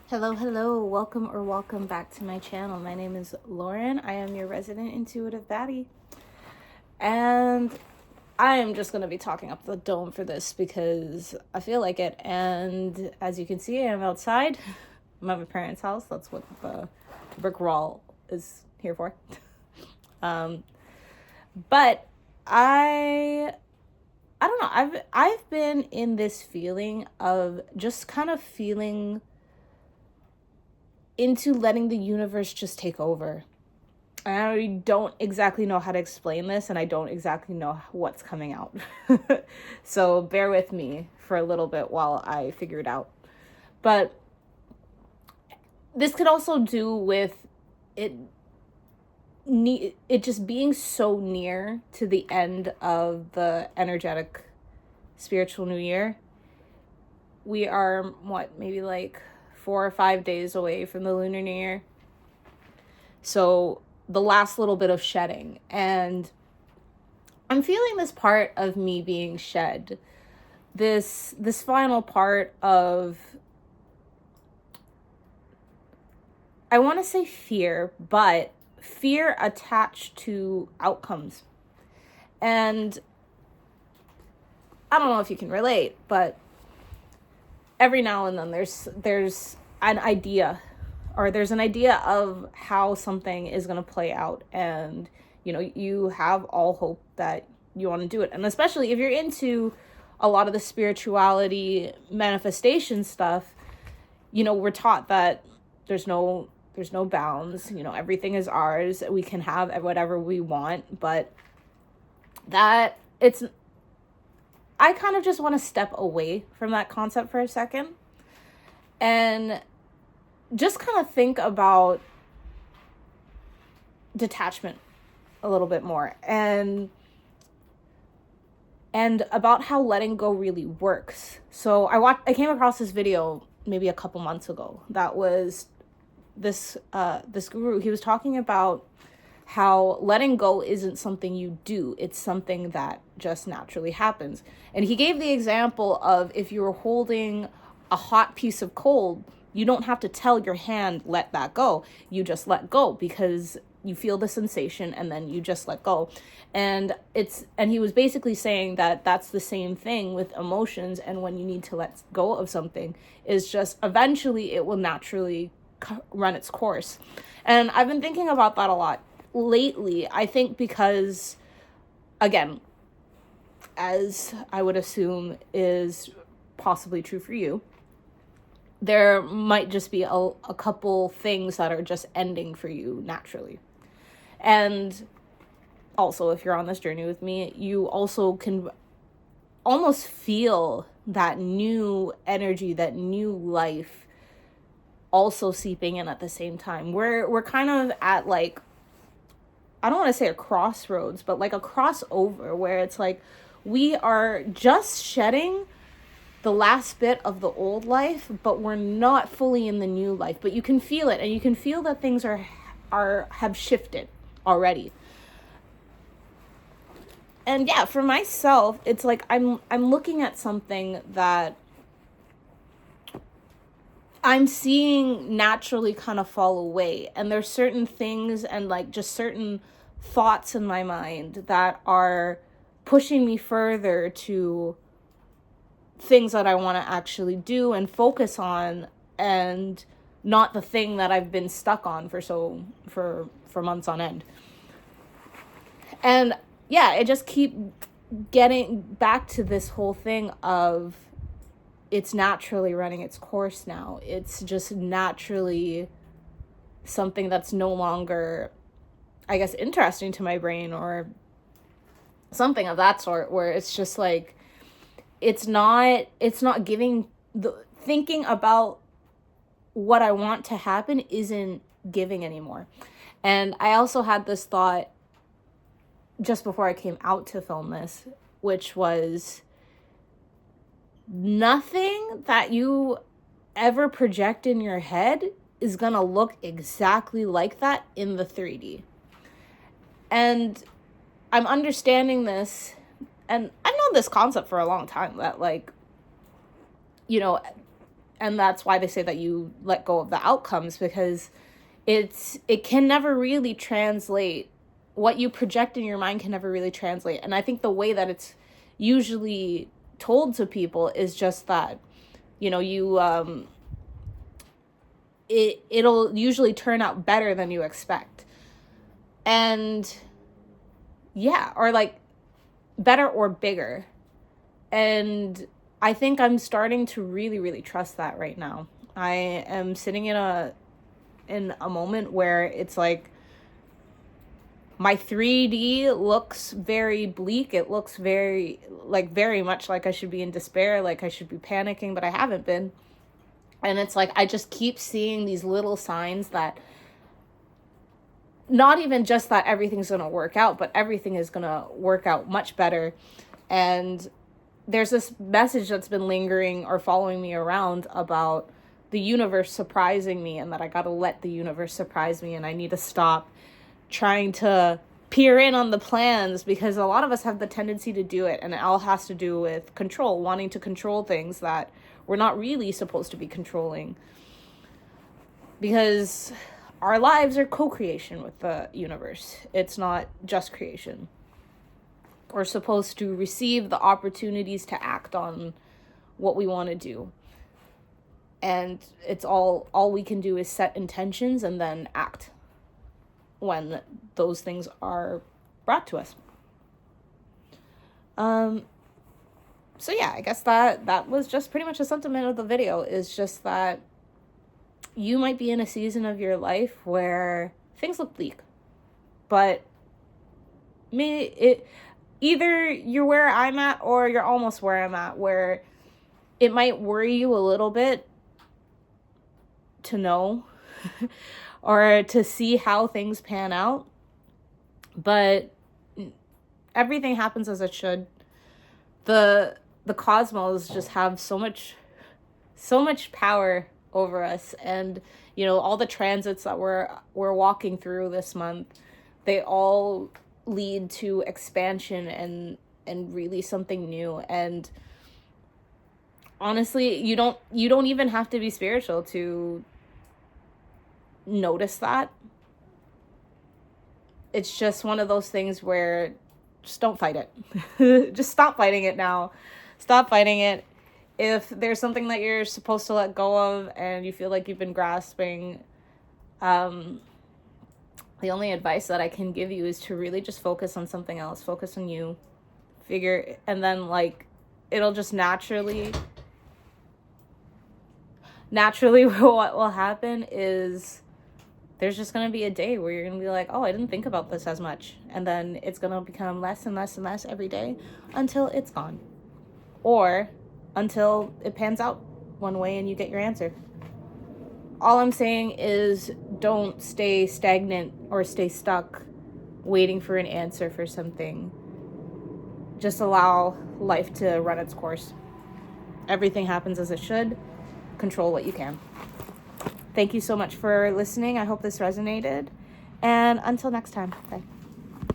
Hello, welcome back to my channel. My name is Lauren. I am your resident intuitive baddie. And I am just going to be talking up the dome for this because I feel like it. And as you can see, I am outside. I'm at my parents' house. That's what the brick wall is here for. But I don't know. I've been in this feeling of just kind of feeling into letting the universe just take over. I don't exactly know how to explain this, and I don't exactly know what's coming out. So bear with me for a little bit while I figure it out. But this could also do with it just being so near to the end of the energetic spiritual new year. We are maybe like 4 or 5 days away from the Lunar New Year. So the last little bit of shedding, and I'm feeling this part of me being shed. This final part of, I want to say fear, but fear attached to outcomes. And I don't know if you can relate, but every now and then there's an idea, or there's an idea of how something is going to play out, and you have all hope that you want to do it. And especially if you're into a lot of the spirituality manifestation stuff, we're taught that there's no bounds, everything is ours, we can have whatever we want. But I kind of just want to step away from that concept for a second and just kind of think about detachment a little bit more, and about how letting go really works. So I came across this video maybe a couple months ago that was this guru. He was talking about how letting go isn't something you do, it's something that just naturally happens. And he gave the example of, if you were holding a hot piece of coal, you don't have to tell your hand, let that go. You just let go because you feel the sensation, and then you just let go. And he was basically saying that that's the same thing with emotions, and when you need to let go of something, is just eventually it will naturally run its course. And I've been thinking about that a lot lately. I think because, again, as I would assume is possibly true for you, there might just be a couple things that are just ending for you naturally. And also, if you're on this journey with me, you also can almost feel that new energy, that new life also seeping in at the same time. We're kind of at, like, I don't want to say a crossroads, but like a crossover, where it's like we are just shedding the last bit of the old life, but we're not fully in the new life. But you can feel it, and you can feel that things have shifted already. And yeah, for myself, it's like I'm looking at something that I'm seeing naturally kind of fall away. And there's certain things and like just certain thoughts in my mind that are pushing me further to things that I want to actually do and focus on, and not the thing that I've been stuck on for months on end. And yeah, I just keep getting back to this whole thing of, it's naturally running its course now. It's just naturally something that's no longer, I guess, interesting to my brain, or something of that sort, where it's just like, it's not giving, the thinking about what I want to happen isn't giving anymore. And I also had this thought just before I came out to film this, which was, nothing that you ever project in your head is gonna look exactly like that in the 3D. And I'm understanding this, and I've known this concept for a long time, that, like, And that's why they say that you let go of the outcomes, because it can never really translate. What you project in your mind can never really translate. And I think the way that it's usually told to people is just that, it'll usually turn out better than you expect. And yeah, or like better or bigger. And I think I'm starting to really, really trust that right now. I am sitting in a moment where it's like my 3D looks very bleak. It looks very much like I should be in despair, like I should be panicking, but I haven't been. And it's like I just keep seeing these little signs that not even just that everything's going to work out, but everything is going to work out much better. And there's this message that's been lingering or following me around about the universe surprising me, and that I got to let the universe surprise me, and I need to stop trying to peer in on the plans, because a lot of us have the tendency to do it, and it all has to do with control, wanting to control things that we're not really supposed to be controlling. Because our lives are co-creation with the universe. It's not just creation. We're supposed to receive the opportunities to act on what we want to do. And it's all we can do is set intentions and then act when those things are brought to us. So yeah, I guess that was just pretty much the sentiment of the video, is just that you might be in a season of your life where things look bleak, but either you're where I'm at or you're almost where I'm at, where it might worry you a little bit to know or to see how things pan out, but everything happens as it should. The cosmos just have so much power over us, and all the transits that we're walking through this month, they all lead to expansion and really something new. And honestly, you don't even have to be spiritual to notice that. It's just one of those things where just don't fight it. Just stop fighting it now. Stop fighting it. If there's something that you're supposed to let go of and you feel like you've been grasping, the only advice that I can give you is to really just focus on something else. Focus on you. And then it'll just naturally what will happen is there's just going to be a day where you're going to be like, oh, I didn't think about this as much. And then it's going to become less and less and less every day until it's gone. Or until it pans out one way and you get your answer. All I'm saying is don't stay stagnant or stay stuck waiting for an answer for something. Just allow life to run its course. Everything happens as it should. Control what you can. Thank you so much for listening. I hope this resonated. And until next time, bye.